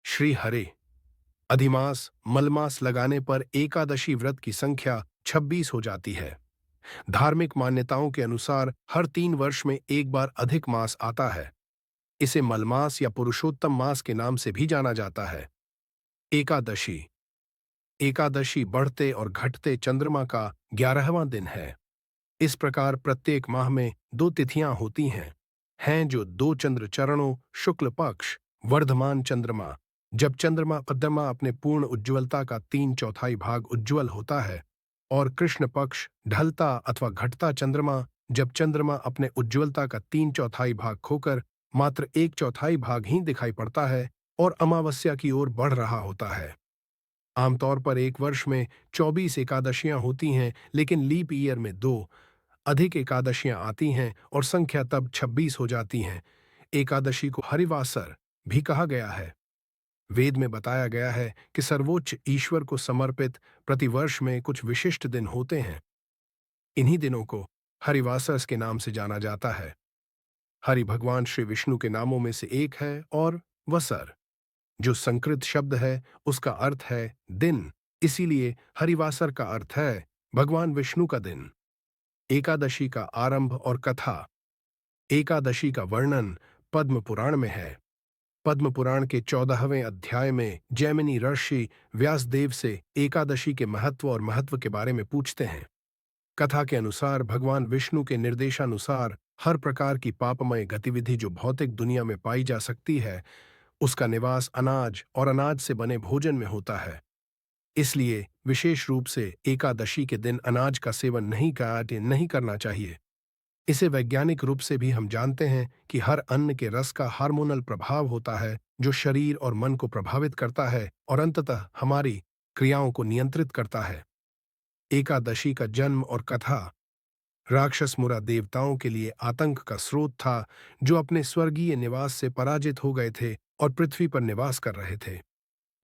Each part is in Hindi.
श्री हरे। अधिमास मलमास लगाने पर एकादशी व्रत की संख्या 26 हो जाती है। धार्मिक मान्यताओं के अनुसार हर 3 वर्ष में एक बार अधिक मास आता है। इसे मलमास या पुरुषोत्तम मास के नाम से भी जाना जाता है। एकादशी एकादशी बढ़ते और घटते चंद्रमा का 11वां दिन है। इस प्रकार प्रत्येक माह में 2 तिथियां होती हैं जो 2 चंद्र चरणों शुक्ल पक्ष वर्धमान चंद्रमा, जब चंद्रमा अपने पूर्ण उज्ज्वलता का 3/4 भाग उज्ज्वल होता है, और कृष्ण पक्ष ढलता अथवा घटता चंद्रमा, जब चंद्रमा अपने उज्ज्वलता का 3/4 भाग खोकर मात्र 1/4 भाग ही दिखाई पड़ता है और अमावस्या की ओर बढ़ रहा होता है। आमतौर पर एक वर्ष में 24 एकादशियां होती हैं, लेकिन लीप ईयर में 2 अधिक एकादशियां आती हैं और संख्या तब 26 हो जाती हैं। एकादशी को हरिवासर भी कहा गया है। वेद में बताया गया है कि सर्वोच्च ईश्वर को समर्पित प्रतिवर्ष में कुछ विशिष्ट दिन होते हैं। इन्हीं दिनों को हरिवासर्स के नाम से जाना जाता है। हरि भगवान श्री विष्णु के नामों में से एक है, और वसर, जो संस्कृत शब्द है, उसका अर्थ है दिन। इसीलिए हरिवासर का अर्थ है भगवान विष्णु का दिन। एकादशी का आरंभ और कथा। एकादशी का वर्णन पद्म पुराण में है। पद्म पुराण के 14वें अध्याय में जैमिनी ऋषि व्यासदेव से एकादशी के महत्व के बारे में पूछते हैं। कथा के अनुसार भगवान विष्णु के निर्देशानुसार हर प्रकार की पापमय गतिविधि जो भौतिक दुनिया में पाई जा सकती है, उसका निवास अनाज और अनाज से बने भोजन में होता है। इसलिए विशेष रूप से एकादशी के दिन अनाज का सेवन नहीं करना चाहिए। इसे वैज्ञानिक रूप से भी हम जानते हैं कि हर अन्न के रस का हार्मोनल प्रभाव होता है, जो शरीर और मन को प्रभावित करता है और अंततः हमारी क्रियाओं को नियंत्रित करता है। एकादशी का जन्म और कथा। राक्षस मुरा देवताओं के लिए आतंक का स्रोत था, जो अपने स्वर्गीय निवास से पराजित हो गए थे और पृथ्वी पर निवास कर रहे थे।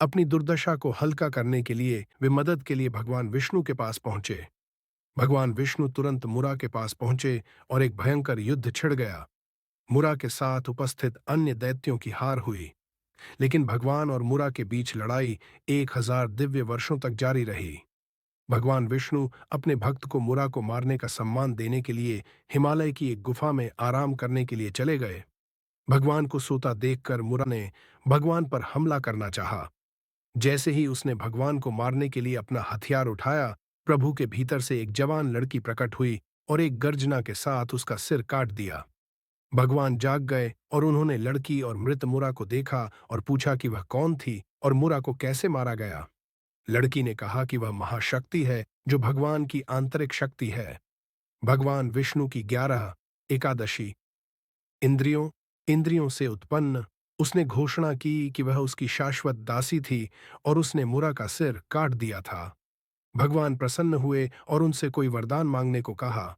अपनी दुर्दशा को हल्का करने के लिए वे मदद के लिए भगवान विष्णु के पास पहुंचे। भगवान विष्णु तुरंत मुरा के पास पहुंचे और एक भयंकर युद्ध छिड़ गया। मुरा के साथ उपस्थित अन्य दैत्यों की हार हुई, लेकिन भगवान और मुरा के बीच लड़ाई 1000 दिव्य वर्षों तक जारी रही। भगवान विष्णु अपने भक्त को मुरा को मारने का सम्मान देने के लिए हिमालय की एक गुफा में आराम करने के लिए चले गए। भगवान को सोता देखकर मुरा ने भगवान पर हमला करना चाहा। जैसे ही उसने भगवान को मारने के लिए अपना हथियार उठाया, प्रभु के भीतर से एक जवान लड़की प्रकट हुई और एक गर्जना के साथ उसका सिर काट दिया। भगवान जाग गए और उन्होंने लड़की और मृत मुरा को देखा और पूछा कि वह कौन थी और मुरा को कैसे मारा गया। लड़की ने कहा कि वह महाशक्ति है, जो भगवान की आंतरिक शक्ति है। भगवान विष्णु की 11 एकादशी। इंद्रियों इंद्रियों से उत्पन्न, उसने घोषणा की कि वह उसकी शाश्वत दासी थी और उसने मुरा का सिर काट दिया था। भगवान प्रसन्न हुए और उनसे कोई वरदान मांगने को कहा।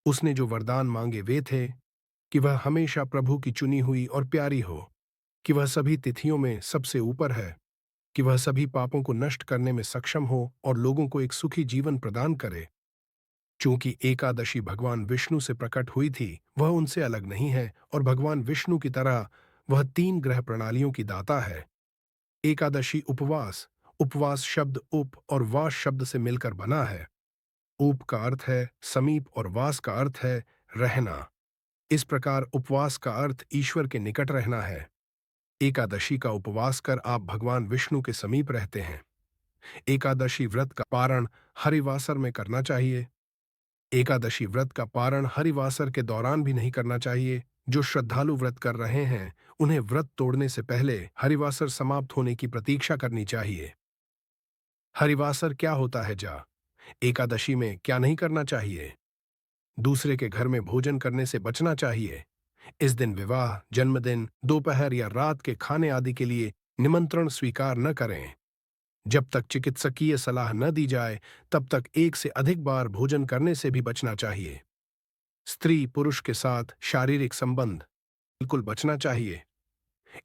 उसने जो वरदान मांगे वे थे कि वह हमेशा प्रभु की चुनी हुई और प्यारी हो, कि वह सभी तिथियों में सबसे ऊपर है, कि वह सभी पापों को नष्ट करने में सक्षम हो और लोगों को एक सुखी जीवन प्रदान करे। चूंकि एकादशी भगवान विष्णु से प्रकट हुई थी, वह उनसे अलग नहीं है और भगवान विष्णु की तरह वह 3 ग्रह प्रणालियों की दाता है। एकादशी उपवास। उपवास शब्द उप और वास शब्द से मिलकर बना है। उप का अर्थ है समीप और वास का अर्थ है रहना। इस प्रकार उपवास का अर्थ ईश्वर के निकट रहना है। एकादशी का उपवास कर आप भगवान विष्णु के समीप रहते हैं। एकादशी व्रत का पारण हरिवासर में करना चाहिए। एकादशी व्रत का पारण हरिवासर के दौरान भी नहीं करना चाहिए। जो श्रद्धालु व्रत कर रहे हैं, उन्हें व्रत तोड़ने से पहले हरिवासर समाप्त होने की प्रतीक्षा करनी चाहिए। हरिवासर क्या होता है एकादशी में क्या नहीं करना चाहिए? दूसरे के घर में भोजन करने से बचना चाहिए। इस दिन विवाह, जन्मदिन, दोपहर या रात के खाने आदि के लिए निमंत्रण स्वीकार न करें। जब तक चिकित्सकीय सलाह न दी जाए, तब तक एक से अधिक बार भोजन करने से भी बचना चाहिए। स्त्री पुरुष के साथ शारीरिक संबंध बिल्कुल बचना चाहिए।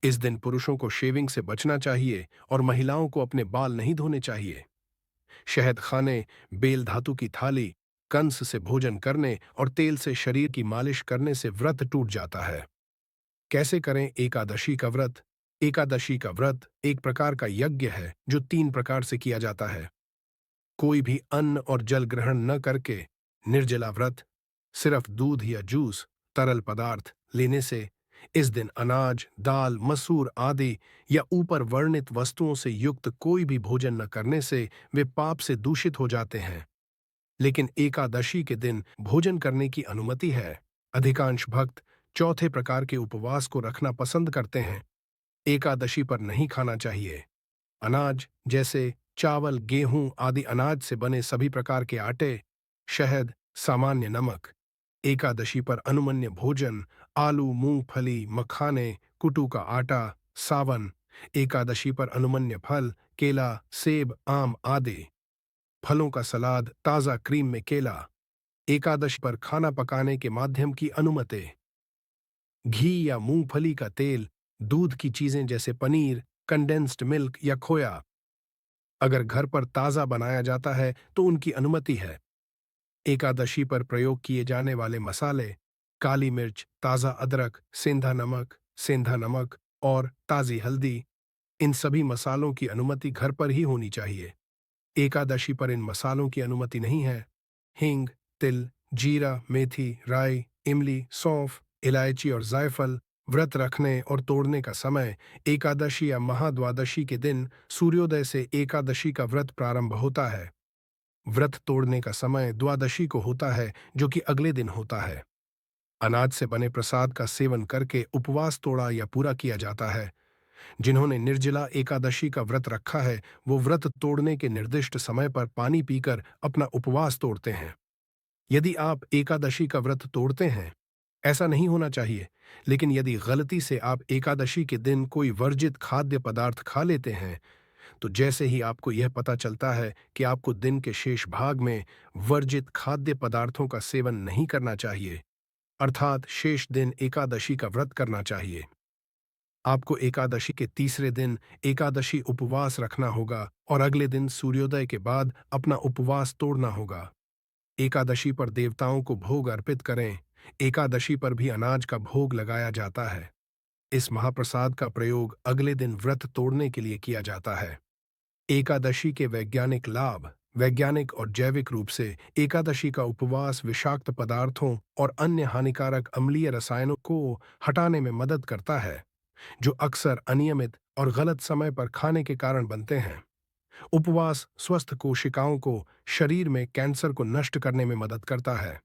इस दिन पुरुषों को शेविंग से बचना चाहिए और महिलाओं को अपने बाल नहीं धोने चाहिए। शहद खाने, बेल धातु की थाली, कंस से भोजन करने और तेल से शरीर की मालिश करने से व्रत टूट जाता है। कैसे करें एकादशी का व्रत? एकादशी का व्रत एक प्रकार का यज्ञ है जो 3 प्रकार से किया जाता है। कोई भी अन्न और जल ग्रहण न करके निर्जला व्रत, सिर्फ दूध या जूस, तरल पदार्थ लेने से इस दिन अनाज, दाल, मसूर आदि या ऊपर वर्णित वस्तुओं से युक्त कोई भी भोजन न करने से वे पाप से दूषित हो जाते हैं। लेकिन एकादशी के दिन भोजन करने की अनुमति है। अधिकांश भक्त चौथे प्रकार के उपवास को रखना पसंद करते हैं। एकादशी पर नहीं खाना चाहिए। अनाज जैसे चावल, गेहूं आदि अनाज से बने सभी प्रकार के आटे, शहद, सामान्य नमक। एकादशी पर अनुमन्य भोजन आलू, मूंगफली, मखाने, कुटू का आटा, सावन। एकादशी पर अनुमन्य फल केला, सेब, आम आदि। फलों का सलाद, ताज़ा क्रीम में केला। एकादशी पर खाना पकाने के माध्यम की अनुमति। घी या मूंगफली का तेल, दूध की चीजें जैसे पनीर, कंडेंस्ड मिल्क या खोया अगर घर पर ताज़ा बनाया जाता है तो उनकी अनुमति है। एकादशी पर प्रयोग किए जाने वाले मसाले काली मिर्च, ताज़ा अदरक, सेंधा नमक और ताज़ी हल्दी, इन सभी मसालों की अनुमति घर पर ही होनी चाहिए। एकादशी पर इन मसालों की अनुमति नहीं है। हींग, तिल, जीरा, मेथी, राई, इमली, सौंफ, इलायची और जायफल। व्रत रखने और तोड़ने का समय एकादशी या महाद्वादशी के दिन सूर्योदय से एकादशी का व्रत प्रारंभ होता है। व्रत तोड़ने का समय द्वादशी को होता है जो कि अगले दिन होता है। अनाज से बने प्रसाद का सेवन करके उपवास तोड़ा या पूरा किया जाता है। जिन्होंने निर्जला एकादशी का व्रत रखा है वो व्रत तोड़ने के निर्दिष्ट समय पर पानी पीकर अपना उपवास तोड़ते हैं। यदि आप एकादशी का व्रत तोड़ते हैं, ऐसा नहीं होना चाहिए, लेकिन यदि गलती से आप एकादशी के दिन कोई वर्जित खाद्य पदार्थ खा लेते हैं, तो जैसे ही आपको यह पता चलता है कि आपको दिन के शेष भाग में वर्जित खाद्य पदार्थों का सेवन नहीं करना चाहिए, अर्थात शेष दिन एकादशी का व्रत करना चाहिए। आपको एकादशी के तीसरे दिन एकादशी उपवास रखना होगा और अगले दिन सूर्योदय के बाद अपना उपवास तोड़ना होगा। एकादशी पर देवताओं को भोग अर्पित करें। एकादशी पर भी अनाज का भोग लगाया जाता है। इस महाप्रसाद का प्रयोग अगले दिन व्रत तोड़ने के लिए किया जाता है। एकादशी के वैज्ञानिक लाभ वैज्ञानिक और जैविक रूप से एकादशी का उपवास विषाक्त पदार्थों और अन्य हानिकारक अम्लीय रसायनों को हटाने में मदद करता है, जो अक्सर अनियमित और गलत समय पर खाने के कारण बनते हैं। उपवास स्वस्थ कोशिकाओं को शरीर में कैंसर को नष्ट करने में मदद करता है।